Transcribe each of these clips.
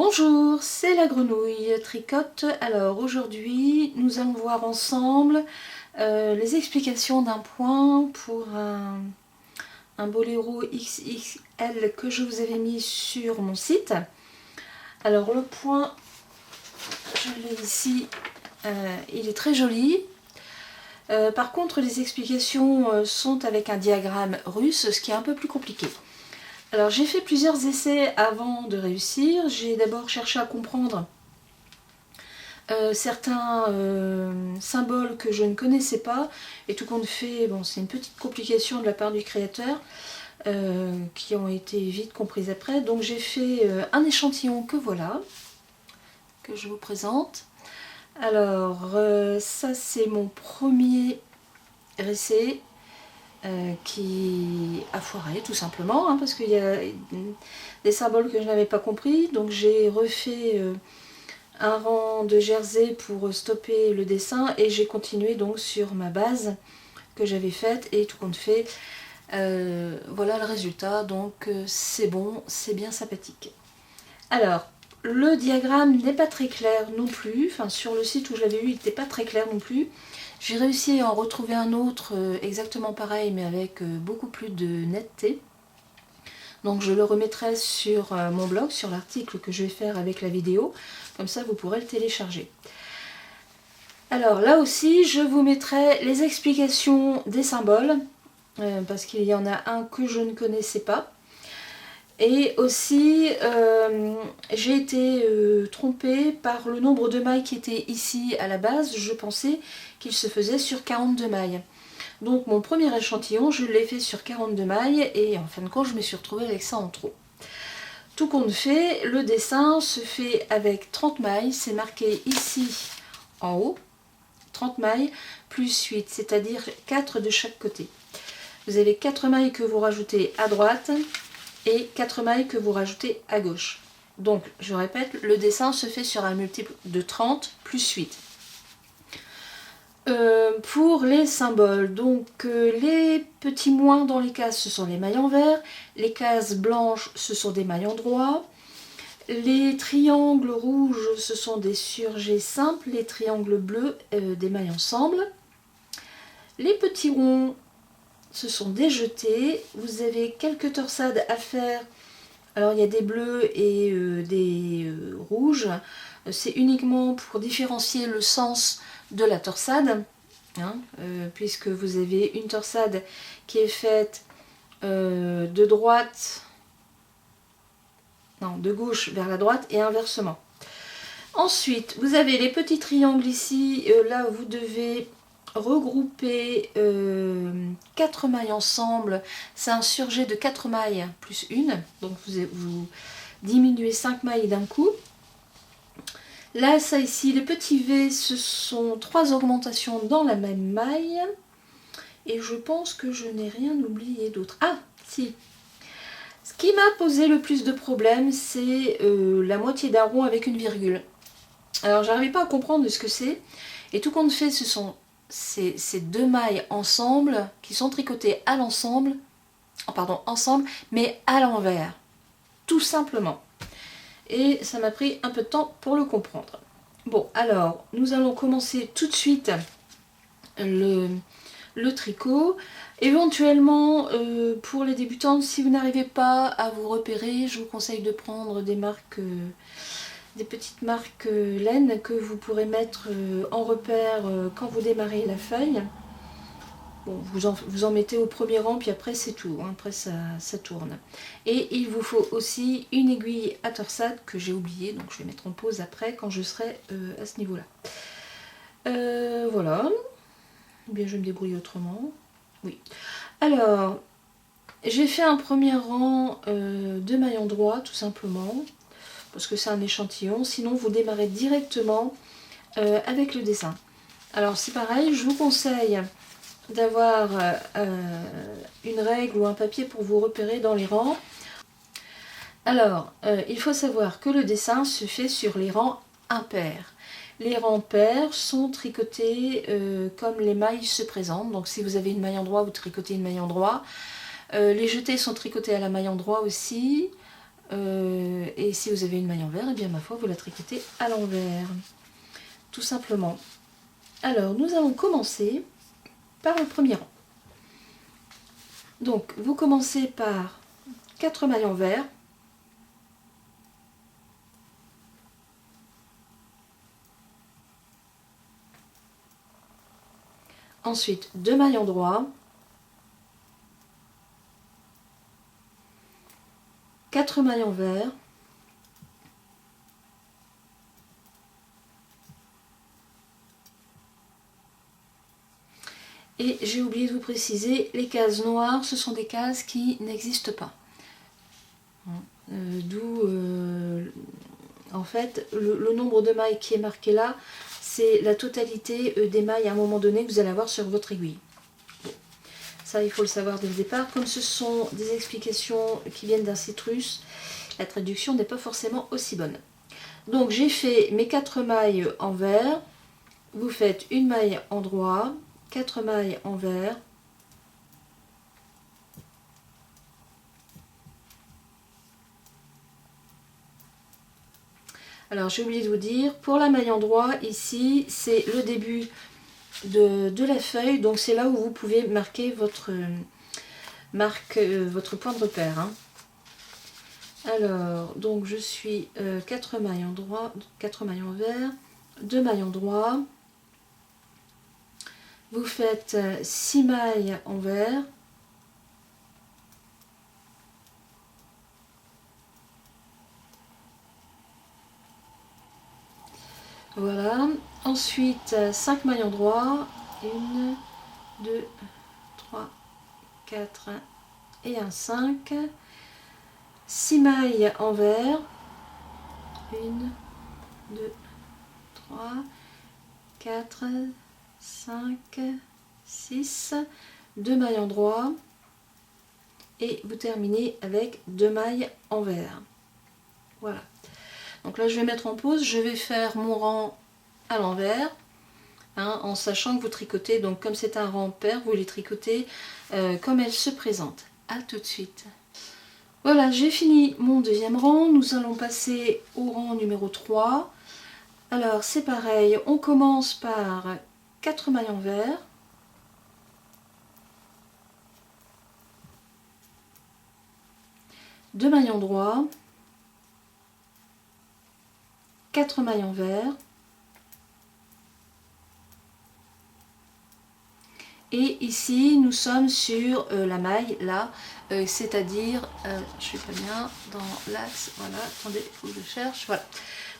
Bonjour, c'est la grenouille tricote. Alors aujourd'hui, nous allons voir ensemble les explications d'un point pour un boléro XXL que je vous avais mis sur mon site. Alors le point, je l'ai ici, il est très joli. Par contre, les explications sont avec un diagramme russe, ce qui est un peu plus compliqué. Alors j'ai fait plusieurs essais avant de réussir. J'ai d'abord cherché à comprendre certains symboles que je ne connaissais pas, et tout compte fait, bon, c'est une petite complication de la part du créateur qui ont été vite comprises après. Donc j'ai fait un échantillon que voilà, que je vous présente. Alors ça c'est mon premier essai. Qui a foiré tout simplement, hein, parce qu'il y a des symboles que je n'avais pas compris, donc j'ai refait un rang de jersey pour stopper le dessin et j'ai continué donc sur ma base que j'avais faite et tout compte fait, voilà le résultat, donc c'est bon, c'est bien sympathique. Alors, le diagramme n'est pas très clair non plus, enfin sur le site où je l'avais eu il n'était pas très clair non plus. J'ai réussi à en retrouver un autre exactement pareil mais avec beaucoup plus de netteté. Donc je le remettrai sur mon blog, sur l'article que je vais faire avec la vidéo, comme ça vous pourrez le télécharger. Alors là aussi je vous mettrai les explications des symboles, parce qu'il y en a un que je ne connaissais pas. Et aussi, j'ai été trompée par le nombre de mailles qui était ici à la base. Je pensais qu'il se faisait sur 42 mailles. Donc mon premier échantillon, je l'ai fait sur 42 mailles et en fin de compte, je me suis retrouvée avec ça en trop. Tout compte fait, le dessin se fait avec 30 mailles. C'est marqué ici en haut, 30 mailles plus 8, c'est-à-dire 4 de chaque côté. Vous avez 4 mailles que vous rajoutez à droite et 4 mailles que vous rajoutez à gauche. Donc, je répète, le dessin se fait sur un multiple de 30 plus 8. Pour les symboles, donc les petits moins dans les cases, ce sont les mailles en vert, les cases blanches, ce sont des mailles en droit, les triangles rouges, ce sont des surjets simples, les triangles bleus, des mailles ensemble, les petits ronds, ce sont des jetés. Vous avez quelques torsades à faire. Alors il y a des bleus et des rouges. C'est uniquement pour différencier le sens de la torsade, hein, puisque vous avez une torsade qui est faite de droite, non, de gauche vers la droite et inversement. Ensuite, vous avez les petits triangles ici. Là, vous devez regrouper 4 mailles ensemble. C'est un surjet de 4 mailles plus une, donc vous diminuez 5 mailles d'un coup. Là, ça ici, les petits V, ce sont 3 augmentations dans la même maille. Et je pense que je n'ai rien oublié d'autre. Ah, si. Ce qui m'a posé le plus de problèmes, c'est la moitié d'un rond avec une virgule. Alors, j'arrivais pas à comprendre ce que c'est. Et tout compte fait, ce sont ces 2 mailles ensemble qui sont tricotées à l'ensemble, ensemble, mais à l'envers, tout simplement. Et ça m'a pris un peu de temps pour le comprendre. Bon, alors, nous allons commencer tout de suite le tricot. Éventuellement, pour les débutantes, si vous n'arrivez pas à vous repérer, je vous conseille de prendre des marques... des petites marques laine que vous pourrez mettre en repère quand vous démarrez la feuille. Bon, vous en mettez au premier rang, puis après c'est tout, hein. Après ça tourne. Et il vous faut aussi une aiguille à torsade que j'ai oublié, donc je vais mettre en pause après quand je serai à ce niveau-là. Voilà. Ou bien je me débrouille autrement. Oui. Alors, j'ai fait un premier rang de mailles droit, tout simplement, parce que c'est un échantillon. Sinon, vous démarrez directement avec le dessin. Alors, c'est pareil, je vous conseille d'avoir une règle ou un papier pour vous repérer dans les rangs. Alors, il faut savoir que le dessin se fait sur les rangs impairs. Les rangs pairs sont tricotés comme les mailles se présentent. Donc si vous avez une maille en droit, vous tricotez une maille en droit. Les jetés sont tricotés à la maille en droit aussi. Et si vous avez une maille envers, et bien ma foi, vous la tricotez à l'envers. Tout simplement. Alors, nous allons commencer par le premier rang. Donc, vous commencez par 4 mailles envers. Ensuite, 2 mailles en droit. 4 mailles envers. Et j'ai oublié de vous préciser, les cases noires, ce sont des cases qui n'existent pas. D'où, en fait, le nombre de mailles qui est marqué là, c'est la totalité des mailles à un moment donné que vous allez avoir sur votre aiguille. Bon. Ça, il faut le savoir dès le départ. Comme ce sont des explications qui viennent d'un site russe, la traduction n'est pas forcément aussi bonne. Donc, j'ai fait mes 4 mailles envers. Vous faites une maille en droit, 4 mailles envers. Alors j'ai oublié de vous dire, pour la maille en droit, ici, c'est le début de la feuille, donc c'est là où vous pouvez marquer votre point de repère. Hein. Alors, donc je suis 4 mailles en droit, 4 mailles envers, 2 mailles en droit. Vous faites 6 mailles envers. Voilà. Ensuite, 5 mailles en droit. 1, 2, 3, 4 et un 5. 6 mailles envers. 1, 2, 3, 4, 5, 6. 2 mailles en droit. Et vous terminez avec 2 mailles envers. Voilà. Donc là, je vais mettre en pause. Je vais faire mon rang à l'envers. Hein, en sachant que vous tricotez, donc comme c'est un rang pair, vous les tricotez comme elles se présentent. A tout de suite. Voilà, j'ai fini mon deuxième rang. Nous allons passer au rang numéro 3. Alors, c'est pareil. On commence par 4 mailles envers. Deux mailles en droit. 4 mailles envers. Et ici, nous sommes sur la maille, là, c'est-à-dire, je suis pas bien dans l'axe, voilà, attendez, il faut que je cherche, voilà.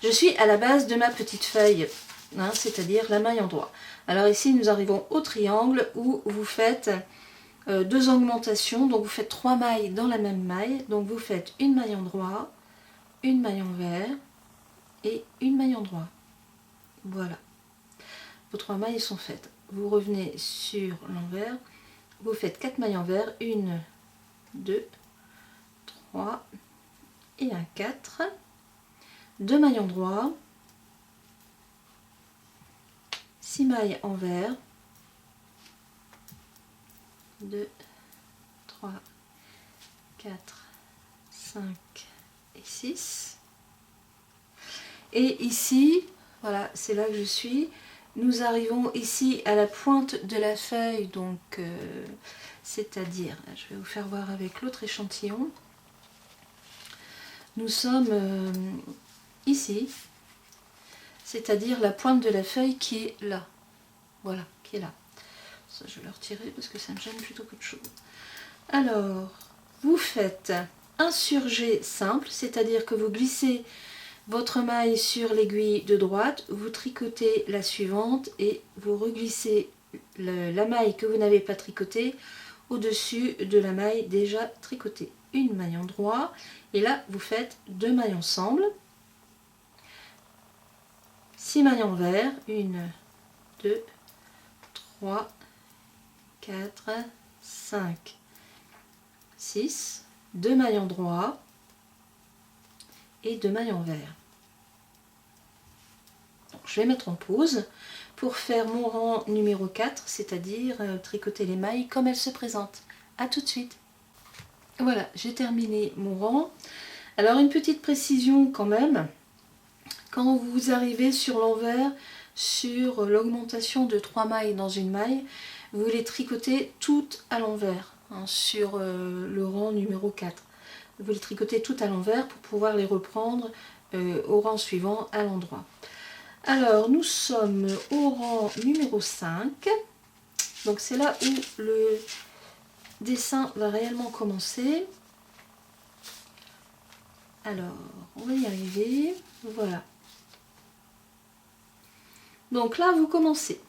Je suis à la base de ma petite feuille, hein, c'est-à-dire la maille en droit. Alors ici, nous arrivons au triangle où vous faites 2 augmentations, donc vous faites 3 mailles dans la même maille, donc vous faites une maille en droit, une maille envers et une maille en droit. Voilà, vos 3 mailles sont faites. Vous revenez sur l'envers, vous faites 4 mailles envers, 1, 2, 3 et un 4, 2 mailles en droit, 6 mailles envers, 2, 3, 4, 5 et 6. Et ici, voilà, c'est là que je suis. Nous arrivons ici à la pointe de la feuille, donc c'est-à-dire, je vais vous faire voir avec l'autre échantillon. Nous sommes ici, c'est-à-dire la pointe de la feuille qui est là. Voilà, qui est là. Ça, je vais le retirer parce que ça me gêne plutôt qu'autre chose. Alors, vous faites un surjet simple, c'est-à-dire que vous glissez votre maille sur l'aiguille de droite, vous tricotez la suivante et vous reglissez la maille que vous n'avez pas tricotée au-dessus de la maille déjà tricotée. Une maille en droit et là vous faites 2 mailles ensemble, 6 mailles envers, 1, 2, 3, 4, 5, 6, 2 mailles en droit et 2 mailles envers. Donc, je vais mettre en pause pour faire mon rang numéro 4, c'est-à-dire tricoter les mailles comme elles se présentent. A tout de suite. Voilà, j'ai terminé mon rang. Alors une petite précision quand même, quand vous arrivez sur l'envers, sur l'augmentation de 3 mailles dans une maille, vous les tricotez toutes à l'envers, hein, sur le rang numéro 4. Vous les tricotez toutes à l'envers pour pouvoir les reprendre au rang suivant à l'endroit. Alors nous sommes au rang numéro 5, donc c'est là où le dessin va réellement commencer. Alors on va y arriver, voilà. Donc là vous commencez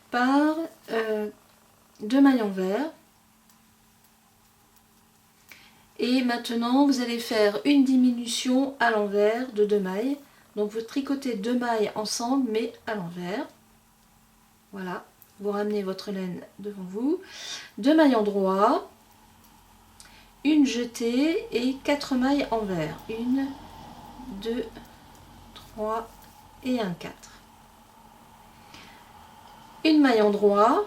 par 2 mailles envers. Et maintenant, vous allez faire une diminution à l'envers de 2 mailles. Donc, vous tricotez 2 mailles ensemble, mais à l'envers. Voilà. Vous ramenez votre laine devant vous. 2 mailles endroit. Une jetée et 4 mailles envers. 1, 2, 3 et un 4. Une maille endroit.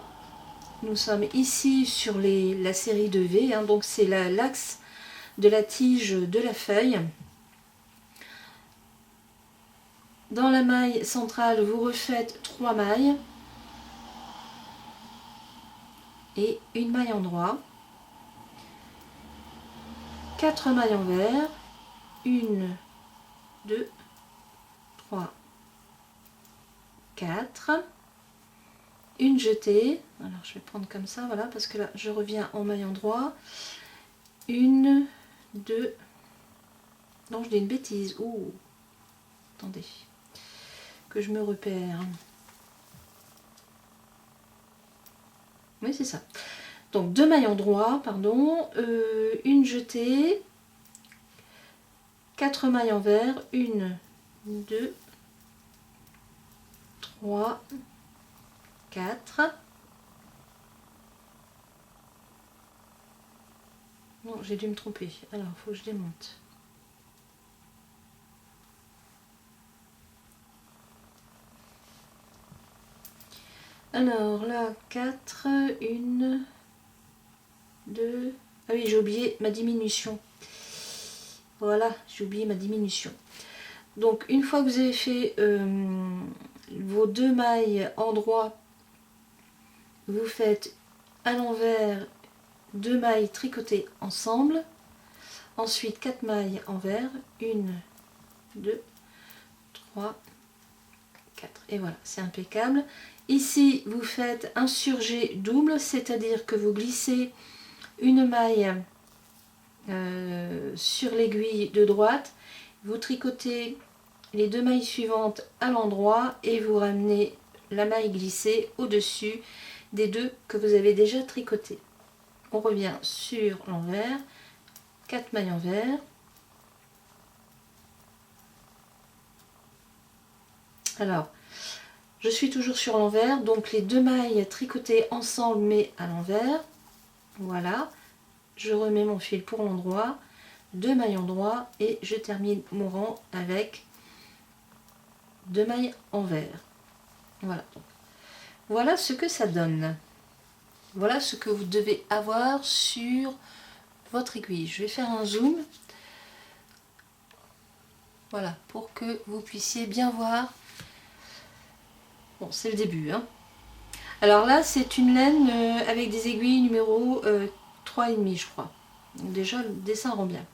Nous sommes ici sur la série de V. Hein, donc, c'est l'axe de la tige de la feuille. Dans la maille centrale, vous refaites 3 mailles et une maille endroit, 4 mailles envers, 1, 2, 3, 4, une jetée. Alors je vais prendre comme ça, voilà, parce que là je reviens en maille endroit, 1, 2, non je dis une bêtise, oh, attendez, que je me repère. Oui, c'est ça. Donc 2 mailles endroit, pardon, une jetée, 4 mailles envers, 1, 2, 3, 4. Non, j'ai dû me tromper. Alors, il faut que je démonte. Alors là, 4, 1, 2... Ah oui, j'ai oublié ma diminution. Voilà, j'ai oublié ma diminution. Donc, une fois que vous avez fait vos 2 mailles endroit, vous faites à l'envers 2 mailles tricotées ensemble. Ensuite, 4 mailles envers. 1, 2, 3, 4. Et voilà, c'est impeccable. Ici, vous faites un surjet double, c'est-à-dire que vous glissez une maille sur l'aiguille de droite, vous tricotez les 2 mailles suivantes à l'endroit et vous ramenez la maille glissée au-dessus des 2 que vous avez déjà tricotées. On revient sur l'envers, 4 mailles envers. Alors, je suis toujours sur l'envers, donc les 2 mailles tricotées ensemble mais à l'envers. Voilà, je remets mon fil pour l'endroit, 2 mailles endroit et je termine mon rang avec 2 mailles envers. Voilà, donc, voilà ce que ça donne. Voilà ce que vous devez avoir sur votre aiguille. Je vais faire un zoom. Voilà, pour que vous puissiez bien voir. Bon, c'est le début, hein. Alors là, c'est une laine avec des aiguilles numéro 3,5, je crois. Donc déjà, le dessin rend bien.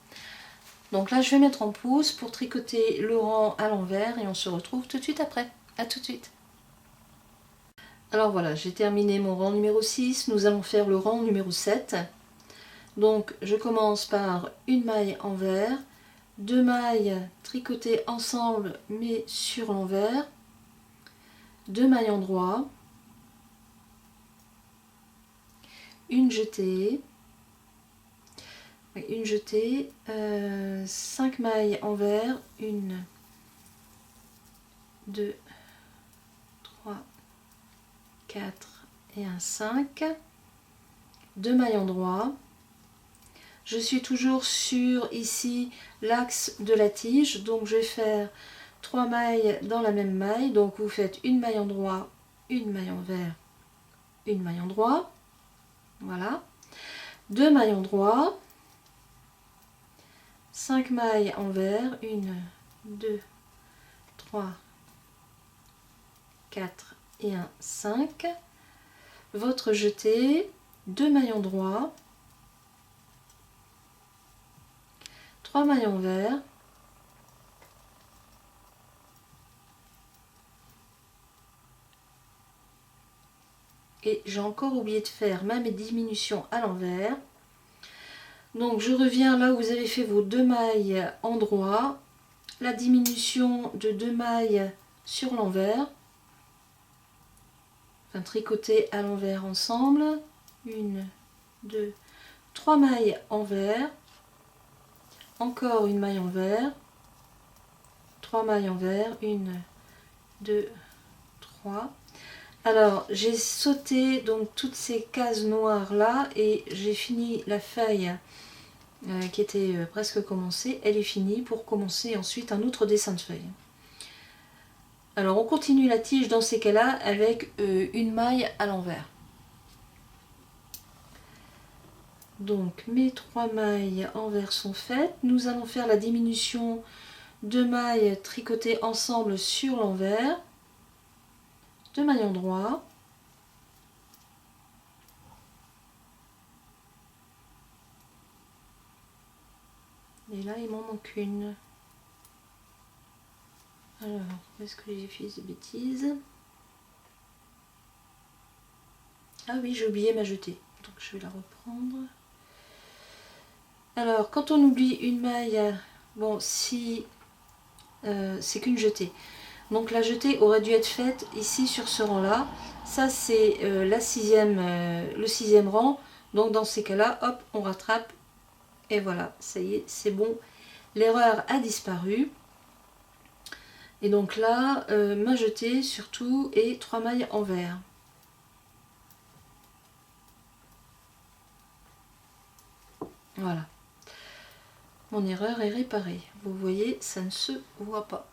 Donc là, je vais mettre en pause pour tricoter le rang à l'envers et on se retrouve tout de suite après. A tout de suite. Alors voilà, j'ai terminé mon rang numéro 6. Nous allons faire le rang numéro 7. Donc je commence par une maille envers, 2 mailles tricotées ensemble mais sur l'envers, 2 mailles endroit, une jetée, 5 mailles envers, 1, 2, 3, 4 et un 5, 2 mailles endroit. Je suis toujours sur ici l'axe de la tige, donc je vais faire 3 mailles dans la même maille, donc vous faites une maille endroit, une maille envers, une maille endroit, voilà, 2 mailles endroit, 5 mailles envers, 1, 2, 3, 4 et 1, 5. Votre jeté, 2 maillons droits, 3 mailles envers, et j'ai encore oublié de faire ma diminution à l'envers. Donc je reviens là où vous avez fait vos 2 mailles en droit, la diminution de 2 mailles sur l'envers, enfin tricoter à l'envers ensemble, 1, 2, 3 mailles envers, encore une maille envers, 3 mailles envers, 1, 2, 3. Alors j'ai sauté donc toutes ces cases noires là et j'ai fini la feuille qui était presque commencée, elle est finie pour commencer ensuite un autre dessin de feuille. Alors on continue la tige dans ces cas là avec une maille à l'envers. Donc mes 3 mailles envers sont faites, nous allons faire la diminution de mailles tricotées ensemble sur l'envers, 2 mailles en droit, et là il m'en manque une. Alors, où est-ce que j'ai fait des bêtises? Ah oui, j'ai oublié ma jetée, donc je vais la reprendre. Alors, quand on oublie une maille, bon, si c'est qu'une jetée, donc la jetée aurait dû être faite ici sur ce rang-là. Ça, c'est le 6e rang. Donc, dans ces cas-là, hop, on rattrape. Et voilà, ça y est, c'est bon. L'erreur a disparu. Et donc là, ma jetée surtout et 3 mailles envers. Voilà. Mon erreur est réparée. Vous voyez, ça ne se voit pas.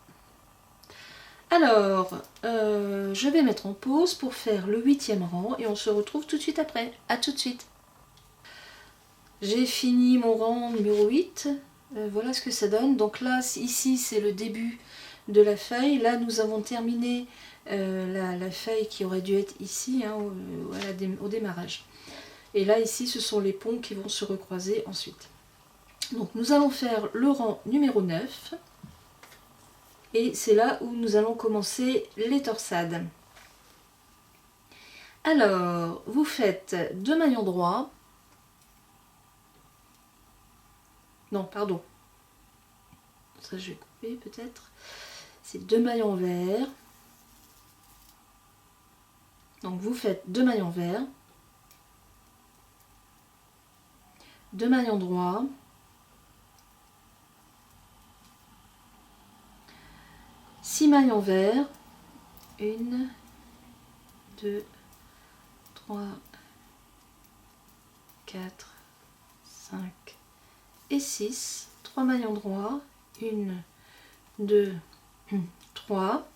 Alors, je vais mettre en pause pour faire le 8e rang et on se retrouve tout de suite après. A tout de suite. J'ai fini mon rang numéro 8. Voilà ce que ça donne. Donc là, ici, c'est le début de la feuille. Là, nous avons terminé la feuille qui aurait dû être ici, hein, au démarrage. Et là, ici, ce sont les ponts qui vont se recroiser ensuite. Donc, nous allons faire le rang numéro 9. Et c'est là où nous allons commencer les torsades. Alors, vous faites 2 maillons droits. Non, pardon. Ça, je vais couper peut-être. C'est 2 mailles envers. Donc, vous faites 2 mailles envers. 2 mailles en droit. 6 mailles envers. 1, 2, 3, 4, 5 et 6. 3 mailles en droit. 1, 2, 3.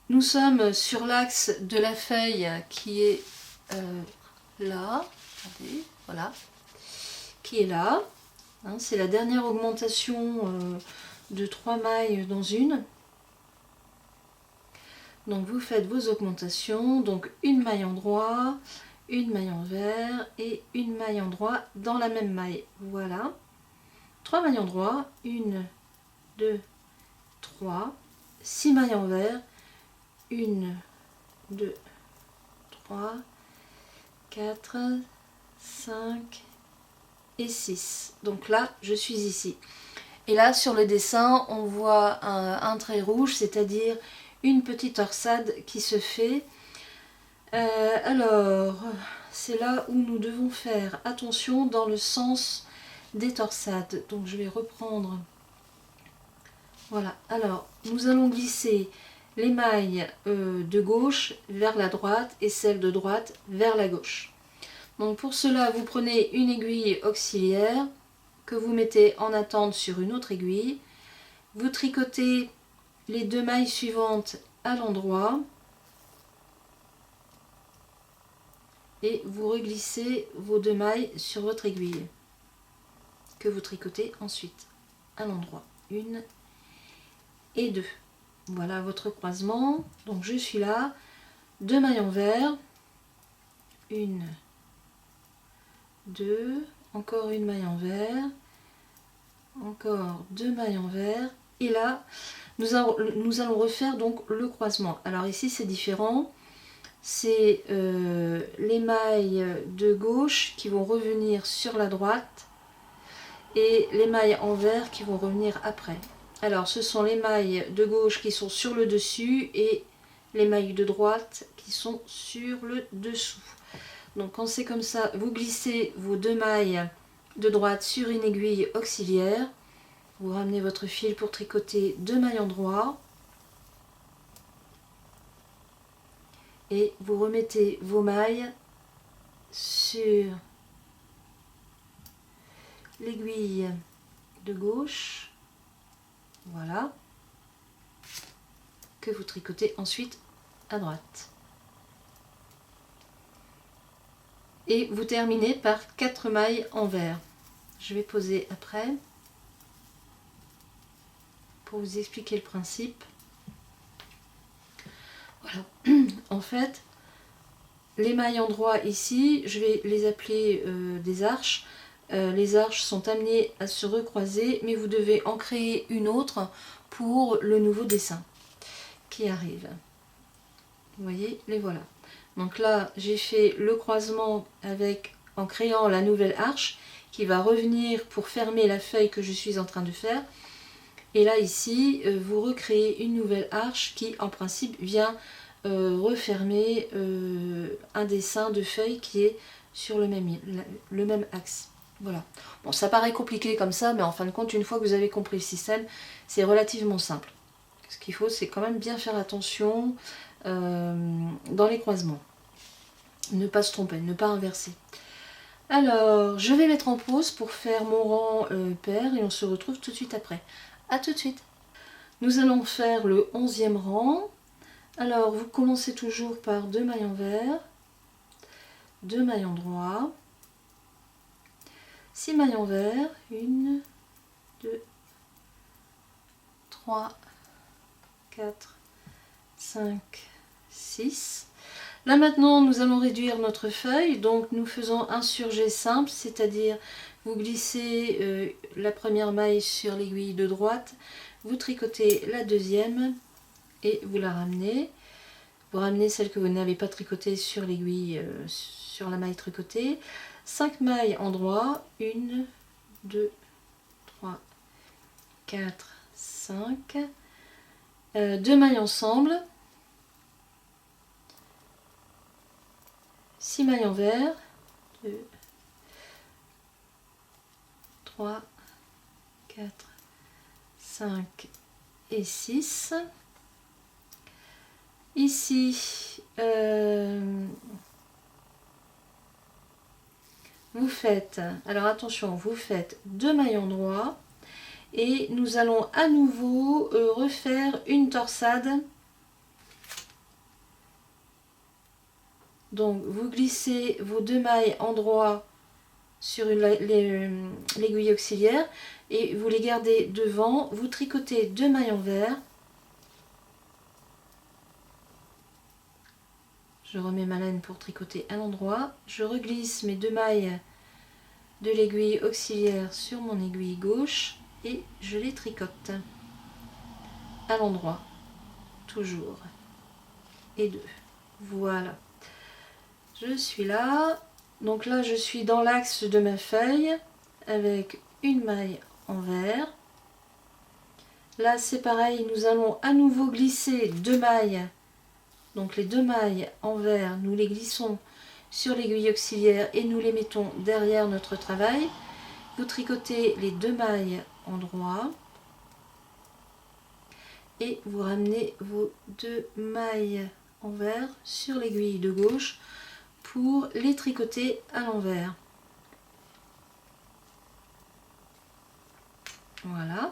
Nous sommes sur l'axe de la feuille qui est là. Regardez, voilà. Qui est là. Hein, c'est la dernière augmentation de 3 mailles dans une. Donc vous faites vos augmentations. Donc une maille en droit, une maille envers et une maille en droit dans la même maille. Voilà. 3 mailles en droit. 1, 2, 3. 6 mailles envers. 1, 2, 3, 4, 5 et 6. Donc là, je suis ici. Et là, sur le dessin, on voit un trait rouge, c'est-à-dire une petite torsade qui se fait. Alors, c'est là où nous devons faire attention dans le sens des torsades. Donc, je vais reprendre. Voilà. Alors, nous allons glisser les mailles de gauche vers la droite et celles de droite vers la gauche. Donc pour cela, vous prenez une aiguille auxiliaire que vous mettez en attente sur une autre aiguille. Vous tricotez les 2 mailles suivantes à l'endroit et vous reglissez vos 2 mailles sur votre aiguille. que vous tricotez ensuite à l'endroit. 1 et 2. Voilà votre croisement. Donc je suis là, 2 mailles envers, 1, 2, encore une maille envers, encore 2 mailles envers, et là nous allons refaire donc le croisement. Alors ici c'est différent, c'est les mailles de gauche qui vont revenir sur la droite et les mailles envers qui vont revenir après. Alors ce sont les mailles de gauche qui sont sur le dessus et les mailles de droite qui sont sur le dessous. Donc quand c'est comme ça, vous glissez vos 2 mailles de droite sur une aiguille auxiliaire, vous ramenez votre fil pour tricoter 2 mailles endroits et vous remettez vos mailles sur l'aiguille de gauche, voilà, que vous tricotez ensuite à droite. Et vous terminez par 4 mailles envers. Je vais poser après pour vous expliquer le principe. Voilà, en fait, les mailles endroits ici, je vais les appeler des arches. Les arches sont amenées à se recroiser, mais vous devez en créer une autre pour le nouveau dessin qui arrive. Vous voyez, les voilà. Donc là, j'ai fait le croisement en créant la nouvelle arche qui va revenir pour fermer la feuille que je suis en train de faire. Et là, ici, vous recréez une nouvelle arche qui, en principe, vient refermer un dessin de feuille qui est sur le même axe. Voilà. Bon, ça paraît compliqué comme ça, mais en fin de compte, une fois que vous avez compris le système, c'est relativement simple. Ce qu'il faut, c'est quand même bien faire attention dans les croisements. Ne pas se tromper, ne pas inverser. Alors, je vais mettre en pause pour faire mon rang pair et on se retrouve tout de suite après. A tout de suite. Nous allons faire le 11e rang. Alors, vous commencez toujours par 2 mailles envers, 2 mailles endroits, 6 mailles envers, 1, 2, 3, 4, 5, 6. Là maintenant, nous allons réduire notre feuille, donc nous faisons un surjet simple, c'est-à-dire vous glissez la première maille sur l'aiguille de droite, vous tricotez la deuxième et vous la ramenez. Vous ramenez celle que vous n'avez pas tricotée sur l'aiguille, sur la maille tricotée. 5 mailles endroits, 1, 2, 3, 4, 5. 2 mailles ensemble. 6 mailles envers, 2, 3, 4, 5 et 6. Ici, vous faites, alors attention, vous faites 2 mailles endroits et nous allons à nouveau refaire une torsade. Donc vous glissez vos 2 mailles endroits sur l'aiguille auxiliaire et vous les gardez devant, vous tricotez 2 mailles envers. Je remets ma laine pour tricoter à l'endroit, je reglisse mes 2 mailles de l'aiguille auxiliaire sur mon aiguille gauche et je les tricote à l'endroit, toujours, et 2, voilà. Je suis là, donc là je suis dans l'axe de ma feuille avec une maille envers. Là c'est pareil, nous allons à nouveau glisser 2 mailles, donc les 2 mailles envers, nous les glissons sur l'aiguille auxiliaire et nous les mettons derrière notre travail. Vous tricotez les 2 mailles endroits et vous ramenez vos 2 mailles envers sur l'aiguille de gauche pour les tricoter à l'envers. Voilà.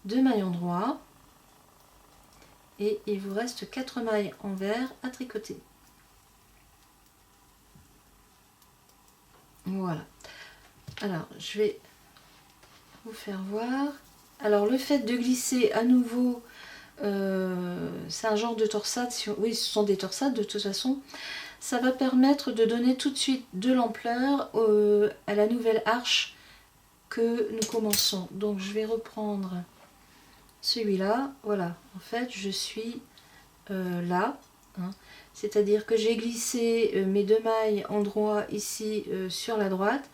2 mailles endroits et il vous reste 4 mailles envers à tricoter. Voilà. Alors, je vais vous faire voir. Alors, le fait de glisser à nouveau, c'est un genre de torsade. Oui, ce sont des torsades de toute façon. Ça va permettre de donner tout de suite de l'ampleur à la nouvelle arche que nous commençons. Donc, je vais reprendre celui-là. Voilà, en fait, je suis là. Hein. C'est-à-dire que j'ai glissé mes 2 mailles en droit ici sur la droite.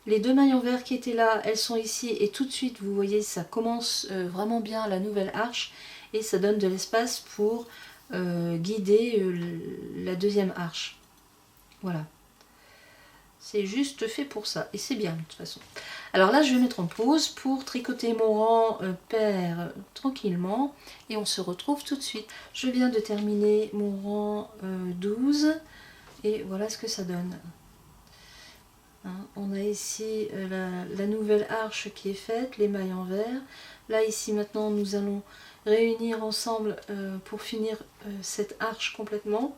Les 2 mailles en vert qui étaient là, elles sont ici et tout de suite, vous voyez, ça commence vraiment bien la nouvelle arche et ça donne de l'espace pour guider la deuxième arche. Voilà. C'est juste fait pour ça et c'est bien de toute façon. Alors là, je vais mettre en pause pour tricoter mon rang pair tranquillement et on se retrouve tout de suite. Je viens de terminer mon rang 12 et voilà ce que ça donne. Hein, on a ici la nouvelle arche qui est faite, les mailles en vert. Là, ici, maintenant, nous allons réunir ensemble pour finir cette arche complètement.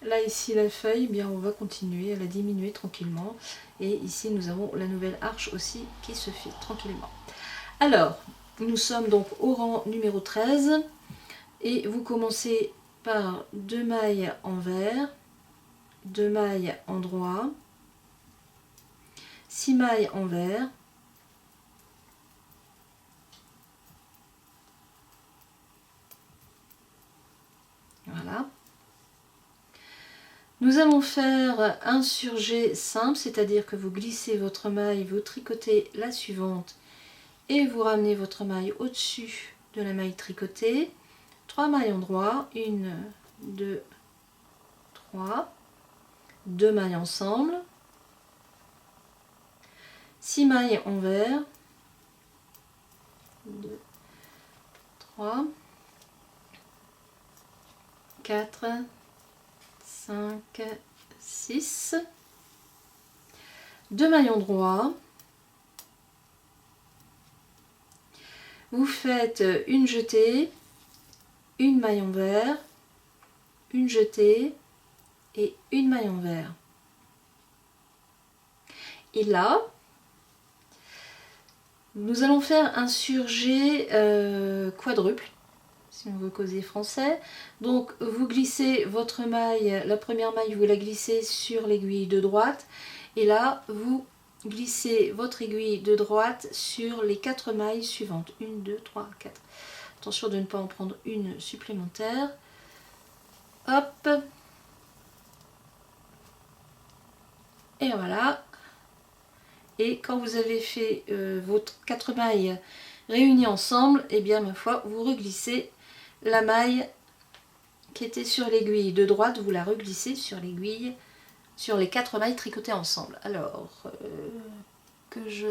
Là, ici, la feuille, eh bien, on va continuer à la diminuer tranquillement. Et ici, nous avons la nouvelle arche aussi qui se fait tranquillement. Alors, nous sommes donc au rang numéro 13. Et vous commencez par 2 mailles en vert, 2 mailles en droit, 6 mailles en vert, voilà. Nous allons faire un surjet simple, c'est-à-dire que vous glissez votre maille, vous tricotez la suivante et vous ramenez votre maille au-dessus de la maille tricotée. 3 mailles en droit, 1, 2, 3, 2 mailles ensemble, 6 mailles en vert, 2, 3, 4, 5, 6, 2 mailles en droit, vous faites une jetée, une maille en vert, une jetée et une maille en vert. Et là, nous allons faire un surjet quadruple, si on veut causer français. Donc vous glissez votre maille, la première maille vous la glissez sur l'aiguille de droite et là vous glissez votre aiguille de droite sur les 4 mailles suivantes. 1, 2, 3, 4. Attention de ne pas en prendre une supplémentaire. Hop. Et voilà. Et quand vous avez fait votre 4 mailles réunies ensemble, et bien ma foi, vous reglissez la maille qui était sur l'aiguille de droite, vous la reglissez sur l'aiguille, sur les 4 mailles tricotées ensemble. Alors, que je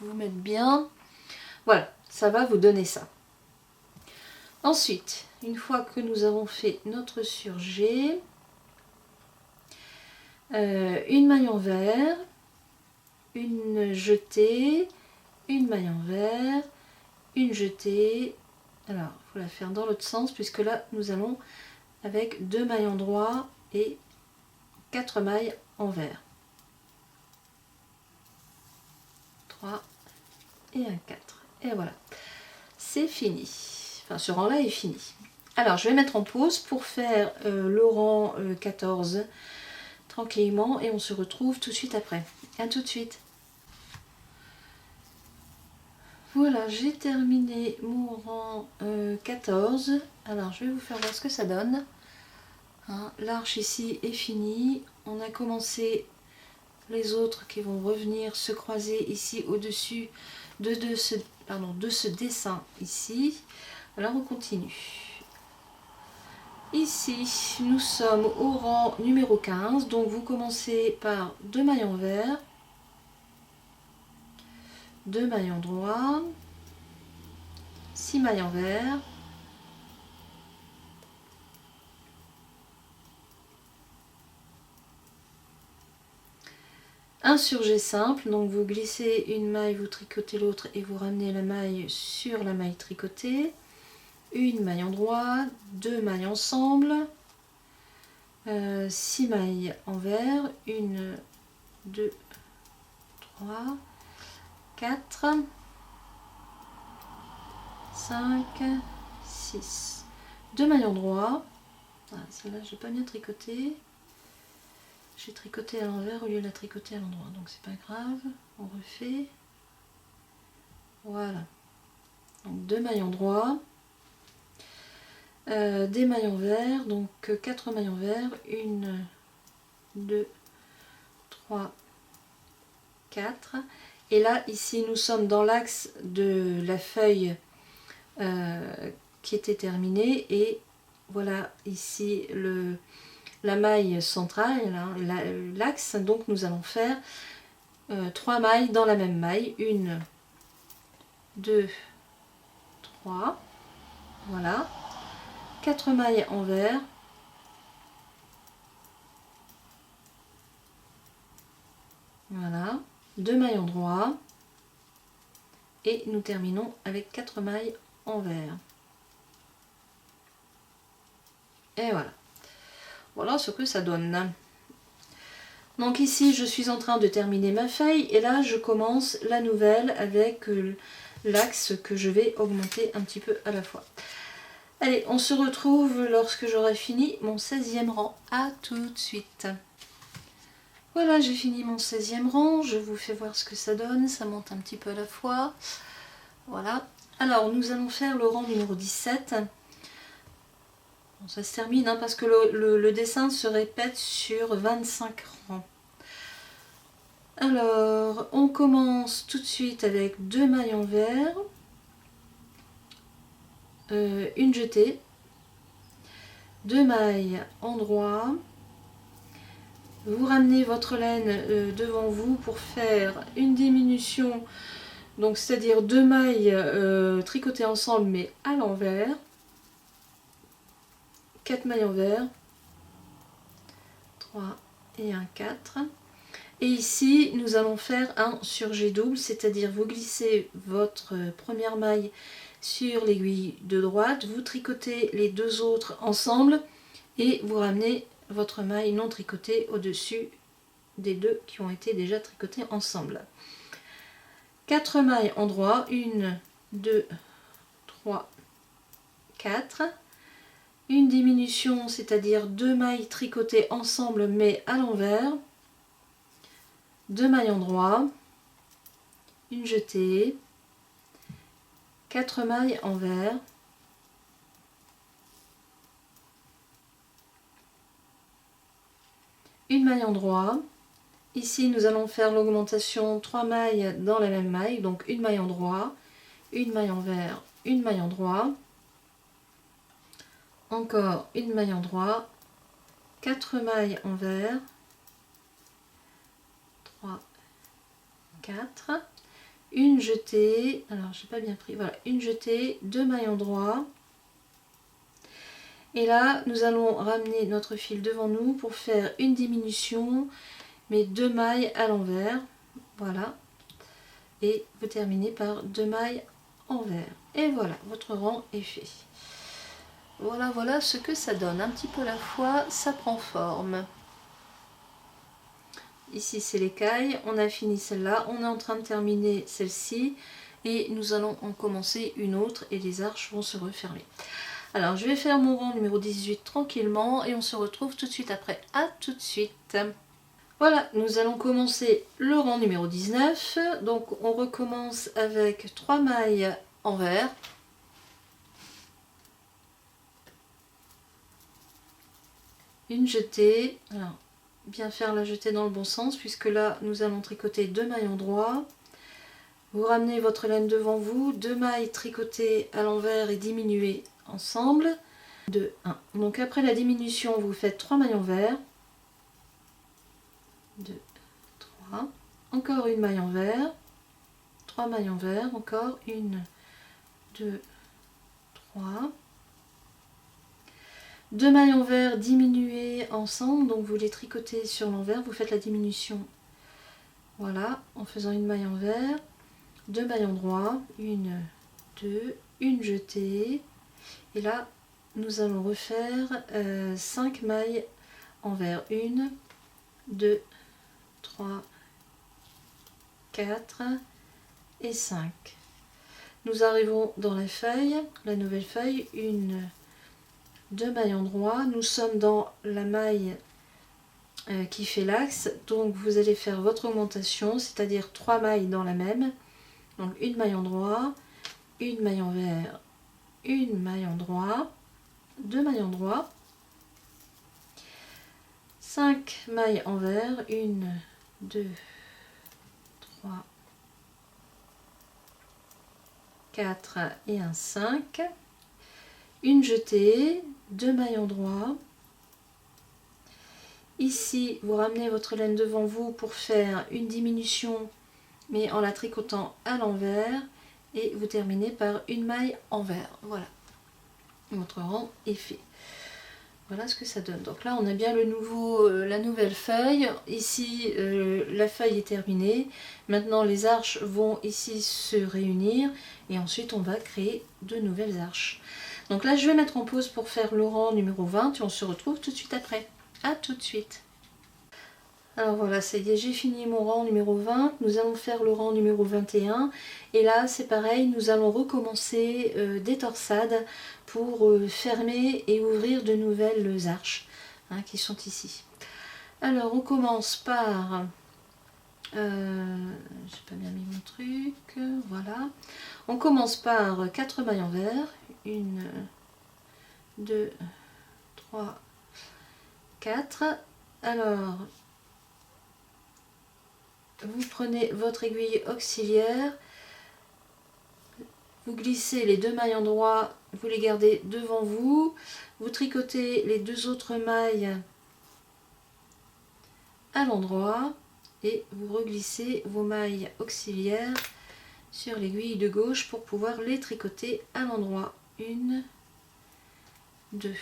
vous mette bien. Voilà, ça va vous donner ça. Ensuite, une fois que nous avons fait notre surjet, une maille en vert, une jetée, une maille en vert, une jetée. Alors, il faut la faire dans l'autre sens puisque là, nous allons avec 2 mailles en droit et 4 mailles en vert. 3 et un 4. Et voilà, c'est fini. Enfin, ce rang-là est fini. Alors, je vais mettre en pause pour faire le rang 14 tranquillement et on se retrouve tout de suite après. A tout de suite. Voilà, j'ai terminé mon rang 14. Alors, je vais vous faire voir ce que ça donne. Hein, l'arche ici est finie. On a commencé les autres qui vont revenir se croiser ici au-dessus de ce dessin ici. Alors, on continue. Ici, nous sommes au rang numéro 15. Donc, vous commencez par 2 mailles en vert, 2 mailles en droit, 6 mailles en vert, un surjet simple, donc vous glissez une maille, vous tricotez l'autre et vous ramenez la maille sur la maille tricotée, une maille en droit, 2 mailles ensemble, 6 mailles en vert, 1, 2, 3, 4, 5, 6. 2 maillons droits. Ah, celle-là, j'ai pas bien tricoté. J'ai tricoté à l'envers au lieu de la tricoter à l'endroit, donc c'est pas grave. On refait. Voilà. Donc 2 maillons droits. Des maillons verts, donc 4 maillons verts. 1, 2, 3, 4. Et là, ici, nous sommes dans l'axe de la feuille qui était terminée. Et voilà, ici, la maille centrale, l'axe. Donc, nous allons faire 3 mailles dans la même maille. 1, 2, 3. Voilà. 4 mailles en vert. Voilà. 2 mailles en droit. Et nous terminons avec 4 mailles en vert. Et voilà. Voilà ce que ça donne. Donc ici, je suis en train de terminer ma feuille. Et là, je commence la nouvelle avec l'axe que je vais augmenter un petit peu à la fois. Allez, on se retrouve lorsque j'aurai fini mon 16e rang. À tout de suite. Voilà, j'ai fini mon 16e rang. Je vous fais voir ce que ça donne. Ça monte un petit peu à la fois. Voilà. Alors, nous allons faire le rang numéro 17. Bon, ça se termine hein, parce que le dessin se répète sur 25 rangs. Alors, on commence tout de suite avec 2 mailles en vert, une jetée, 2 mailles en droit. Vous ramenez votre laine devant vous pour faire une diminution, donc c'est-à-dire 2 mailles tricotées ensemble mais à l'envers. 4 mailles en vert, 3 et un 4. Et ici, nous allons faire un surjet double, c'est-à-dire vous glissez votre première maille sur l'aiguille de droite, vous tricotez les deux autres ensemble et vous ramenez votre maille non tricotée au-dessus des deux qui ont été déjà tricotées ensemble. 4 mailles en droit, 1, 2, 3, 4. Une diminution, c'est-à-dire 2 mailles tricotées ensemble mais à l'envers. 2 mailles en droit, une jetée, 4 mailles en vert, une maille en droit. Ici, nous allons faire l'augmentation 3 mailles dans la même maille, donc une maille en droit, une maille en vert, une maille en droit, encore une maille en droit, 4 mailles en vert, 3, 4, une jetée, alors j'ai pas bien pris, voilà, une jetée, 2 mailles en droit. Et là, nous allons ramener notre fil devant nous pour faire une diminution, mais 2 mailles à l'envers. Voilà. Et vous terminez par 2 mailles en vert. Et voilà, votre rang est fait. Voilà, voilà ce que ça donne. Un petit peu à la fois, ça prend forme. Ici, c'est l'écaille. On a fini celle-là. On est en train de terminer celle-ci. Et nous allons en commencer une autre et les arches vont se refermer. Alors, je vais faire mon rang numéro 18 tranquillement et on se retrouve tout de suite après. À tout de suite. Voilà, nous allons commencer le rang numéro 19. Donc, on recommence avec 3 mailles en vert. Une jetée. Alors, bien faire la jetée dans le bon sens puisque là, nous allons tricoter 2 mailles en droit. Vous ramenez votre laine devant vous, 2 mailles tricotées à l'envers et diminuées ensemble. 2, 1. Donc après la diminution, vous faites 3 mailles en vert. 2, 3. Encore une maille en vert. 3 mailles en vert. Encore 1, 2, 3. 2 mailles en vert diminuées ensemble. Donc vous les tricotez sur l'envers. Vous faites la diminution. Voilà, en faisant une maille en vert. 2 mailles en droit. 1, 2, une jetée. Et là, nous allons refaire 5 mailles en vert. 1, 2, 3, 4 et 5. Nous arrivons dans la feuille, la nouvelle feuille, 2 mailles en droit. Nous sommes dans la maille qui fait l'axe, donc vous allez faire votre augmentation, c'est-à-dire 3 mailles dans la même. Donc une maille en droit, une maille envers, une maille en droit, 2 mailles en droit, 5 mailles envers, 1, 2, 3, 4 et un 5, une jetée, 2 mailles en droit. Ici, vous ramenez votre laine devant vous pour faire une diminution, mais en la tricotant à l'envers, et vous terminez par une maille envers. Voilà, votre rang est fait. Voilà ce que ça donne. Donc là, on a bien la nouvelle feuille. Ici, la feuille est terminée. Maintenant, les arches vont ici se réunir, et ensuite, on va créer de nouvelles arches. Donc là, je vais mettre en pause pour faire le rang numéro 20, et on se retrouve tout de suite après. A tout de suite. Alors voilà, ça y est, j'ai fini mon rang numéro 20. Nous allons faire le rang numéro 21. Et là, c'est pareil, nous allons recommencer des torsades pour fermer et ouvrir de nouvelles arches qui sont ici. Alors, on commence par... j'ai pas bien mis mon truc. Voilà. On commence par 4 mailles envers. 1, 2, 3, 4. Alors, vous prenez votre aiguille auxiliaire, vous glissez les 2 mailles en droit, vous les gardez devant vous, vous tricotez les 2 autres mailles à l'endroit et vous reglissez vos mailles auxiliaires sur l'aiguille de gauche pour pouvoir les tricoter à l'endroit. 1, 2.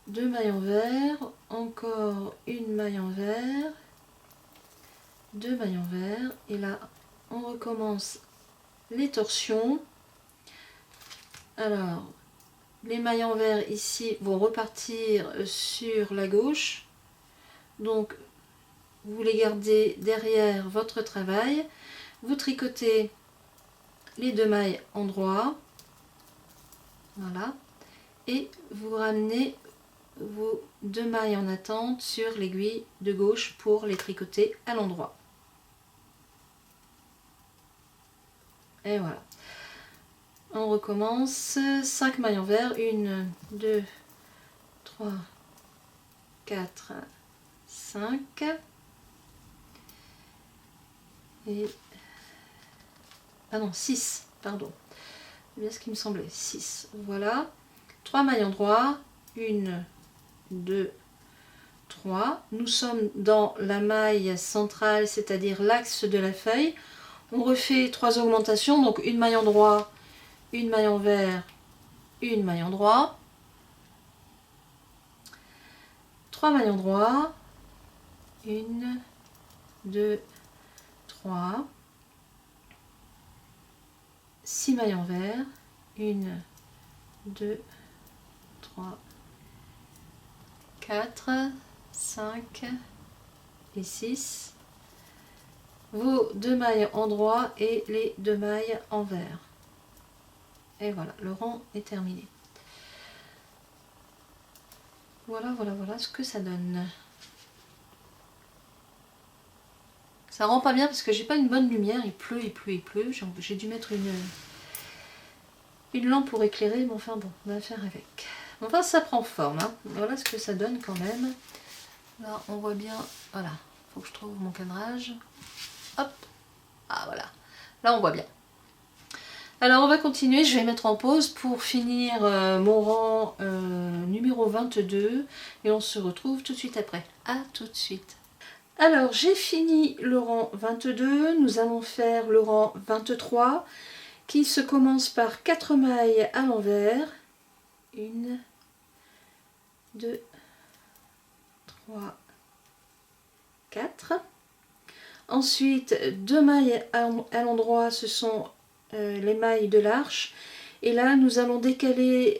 2 mailles envers, encore une maille envers, 2 mailles envers, et là on recommence les torsions. Alors les mailles envers ici vont repartir sur la gauche, donc vous les gardez derrière votre travail, vous tricotez les 2 mailles en droit, voilà, et vous ramenez vos 2 mailles en attente sur l'aiguille de gauche pour les tricoter à l'endroit. Et voilà. On recommence. 5 mailles envers. 1, 2, 3, 4, 5. Et... ah non, 6, pardon. C'est bien ce qui me semblait. 6. Voilà. 3 mailles en droit. 1, 2, 3. Nous sommes dans la maille centrale, c'est-à-dire l'axe de la feuille. On refait 3 augmentations, donc une maille en droit, une maille envers, une maille en droit. 3 mailles en droit. 1, 2, 3. 6 mailles envers. 1, 2, 3, 4, 5 et 6. Vos 2 mailles en droit et les 2 mailles envers. Et voilà, le rang est terminé. Voilà, voilà, voilà ce que ça donne. Ça rend pas bien parce que j'ai pas une bonne lumière, il pleut, il pleut, il pleut. J'ai dû mettre une lampe pour éclairer, mais enfin bon, on va faire avec. Enfin, ça prend forme, hein. Voilà ce que ça donne quand même. Là, on voit bien, voilà, faut que je trouve mon cadrage. Hop, ah voilà, là on voit bien. Alors on va continuer, je vais mettre en pause pour finir mon rang numéro 22 et on se retrouve tout de suite après. A tout de suite. Alors j'ai fini le rang 22, nous allons faire le rang 23 qui se commence par 4 mailles à l'envers. 1, 2, 3, 4. Ensuite 2 mailles à l'endroit, ce sont les mailles de l'arche. Et là nous allons décaler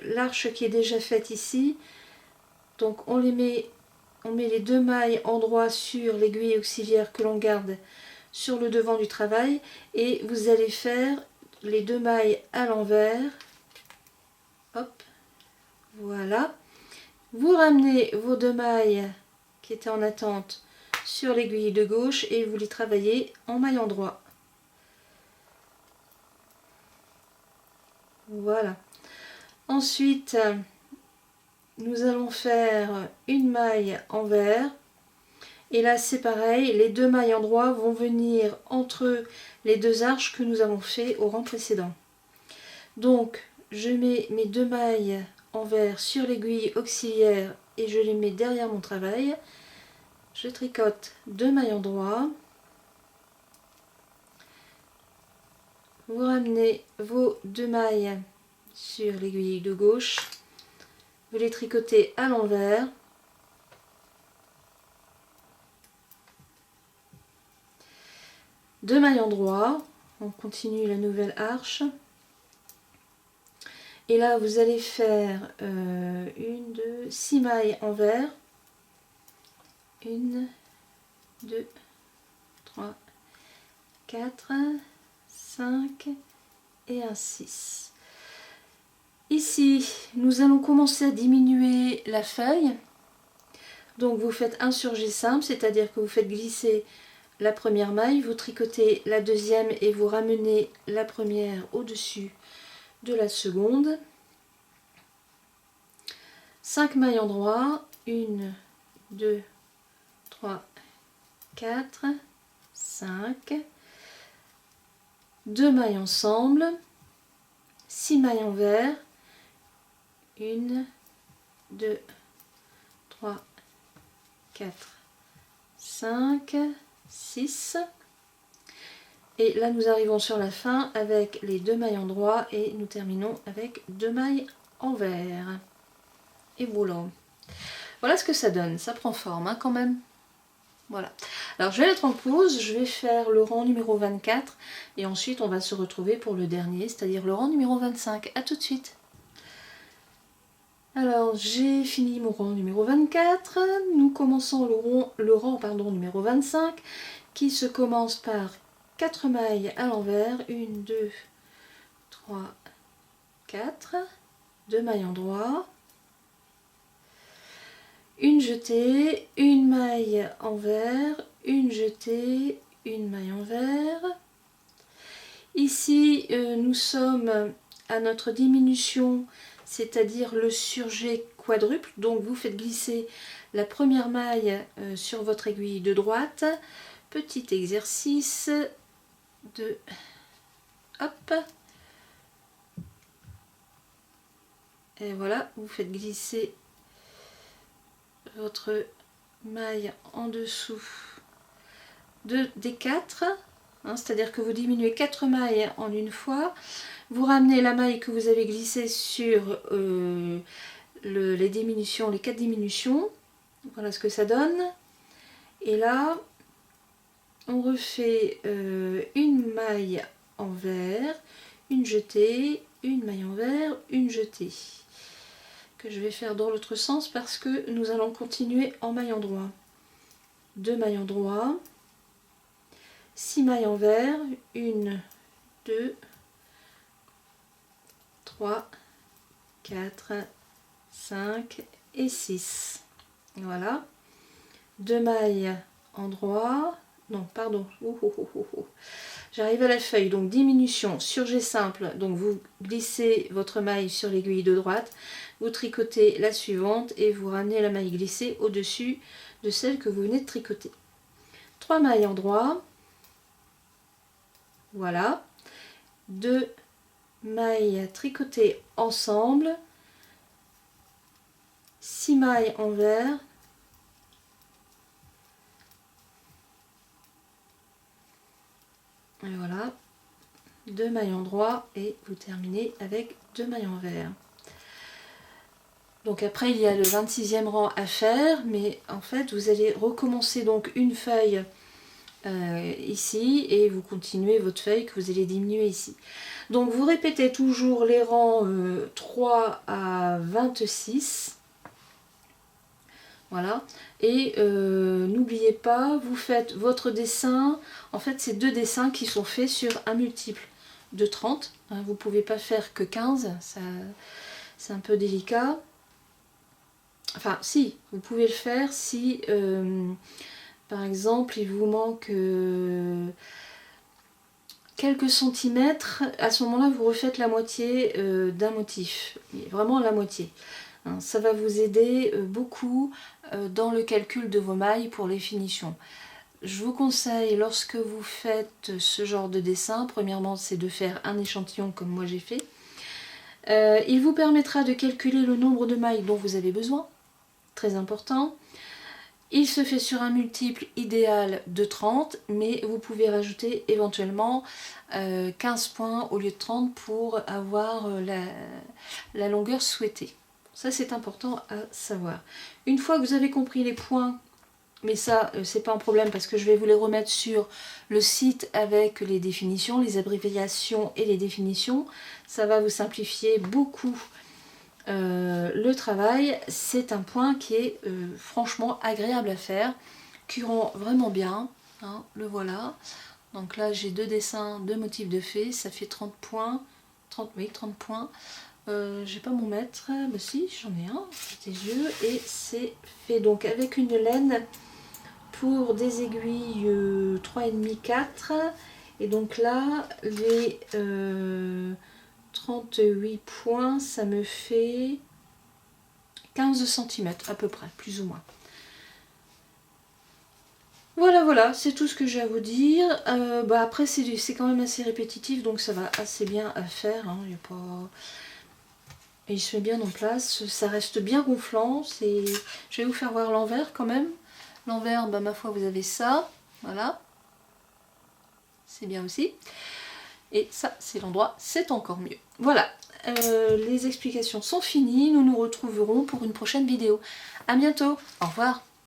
l'arche qui est déjà faite ici. Donc on met les 2 mailles en droit sur l'aiguille auxiliaire que l'on garde sur le devant du travail et vous allez faire les 2 mailles à l'envers. Hop, voilà. Vous ramenez vos 2 mailles qui étaient en attente sur l'aiguille de gauche et vous les travaillez en maille endroit. Voilà. Ensuite, nous allons faire une maille envers. Et là, c'est pareil, les 2 mailles endroits vont venir entre les 2 arches que nous avons fait au rang précédent. Donc, je mets mes 2 mailles envers sur l'aiguille auxiliaire et je les mets derrière mon travail. Je tricote 2 mailles endroits. Vous ramenez vos 2 mailles sur l'aiguille de gauche. Vous les tricotez à l'envers. Deux mailles endroits. On continue la nouvelle arche. Et là, vous allez faire 6 mailles envers. 1, 2, 3, 4, 5 et un 6. Ici, nous allons commencer à diminuer la feuille. Donc vous faites un surjet simple, c'est-à-dire que vous faites glisser la première maille, vous tricotez la deuxième et vous ramenez la première au-dessus de la seconde. 5 mailles endroits, 1, 2, 3, 4, 5. 2 mailles ensemble, 6 mailles envers, 1, 2, 3, 4, 5, 6. Et là nous arrivons sur la fin avec les 2 mailles endroits et nous terminons avec 2 mailles envers. Et voilà. Voilà ce que ça donne, ça prend forme hein, quand même. Voilà. Alors je vais être en pause, je vais faire le rang numéro 24 et ensuite on va se retrouver pour le dernier, c'est-à-dire le rang numéro 25. A tout de suite. Alors j'ai fini mon rang numéro 24, nous commençons le rang numéro 25 qui se commence par 4 mailles à l'envers, 1, 2, 3, 4, 2 mailles endroits, une jetée, une maille envers, une jetée, une maille envers. Ici nous sommes à notre diminution, c'est-à-dire le surjet quadruple, donc vous faites glisser la première maille sur votre aiguille de droite. Petit exercice de hop, et voilà, vous faites glisser votre maille en dessous des 4, hein, c'est-à-dire que vous diminuez 4 mailles en une fois, vous ramenez la maille que vous avez glissée sur les diminutions, les 4 diminutions, voilà ce que ça donne. Et là on refait une maille envers, une jetée, une maille envers, une jetée, que je vais faire dans l'autre sens parce que nous allons continuer en maille endroit. 2 mailles endroits, 6 mailles envers, 1, 2, 3, 4, 5 et 6. Voilà. 2 mailles endroits, non pardon, j'arrive à la feuille, donc diminution, surjet simple, donc vous glissez votre maille sur l'aiguille de droite, vous tricotez la suivante et vous ramenez la maille glissée au-dessus de celle que vous venez de tricoter. 3 mailles endroits, voilà, 2 mailles tricotées ensemble, 6 mailles envers, et voilà, 2 mailles endroits et vous terminez avec 2 mailles envers. Donc après il y a le 26e rang à faire, mais en fait vous allez recommencer donc une feuille ici et vous continuez votre feuille que vous allez diminuer ici. Donc vous répétez toujours les rangs 3 à 26. Voilà. Et n'oubliez pas, vous faites votre dessin. En fait, c'est 2 dessins qui sont faits sur un multiple de 30. Hein, vous ne pouvez pas faire que 15, c'est un peu délicat. Enfin, si, vous pouvez le faire si, par exemple, il vous manque quelques centimètres. À ce moment-là, vous refaites la moitié d'un motif. Vraiment la moitié. Hein, ça va vous aider beaucoup dans le calcul de vos mailles pour les finitions. Je vous conseille, lorsque vous faites ce genre de dessin, premièrement, c'est de faire un échantillon comme moi j'ai fait. Il vous permettra de calculer le nombre de mailles dont vous avez besoin, très important. Il se fait sur un multiple idéal de 30, mais vous pouvez rajouter éventuellement 15 points au lieu de 30 pour avoir la longueur souhaitée. Ça, c'est important à savoir. Une fois que vous avez compris les points, mais ça, c'est pas un problème parce que je vais vous les remettre sur le site avec les définitions, les abréviations et les définitions. Ça va vous simplifier beaucoup le travail. C'est un point qui est franchement agréable à faire, qui rend vraiment bien. Hein, le voilà. Donc là, j'ai 2 dessins, 2 motifs de fées. Ça fait 30 points. 30 points. J'ai pas mon mètre, bah si j'en ai un, tes yeux, et c'est fait donc avec une laine pour des aiguilles 3,5 4, et donc là les 38 points, ça me fait 15 cm à peu près, plus ou moins. Voilà, c'est tout ce que j'ai à vous dire. Après c'est quand même assez répétitif, donc ça va assez bien à faire, hein, y a pas... Et il se met bien en place, ça reste bien gonflant. Je vais vous faire voir l'envers quand même. L'envers, ma foi, vous avez ça, voilà. C'est bien aussi. Et ça, c'est l'endroit, c'est encore mieux. Voilà, les explications sont finies. Nous nous retrouverons pour une prochaine vidéo. À bientôt, au revoir.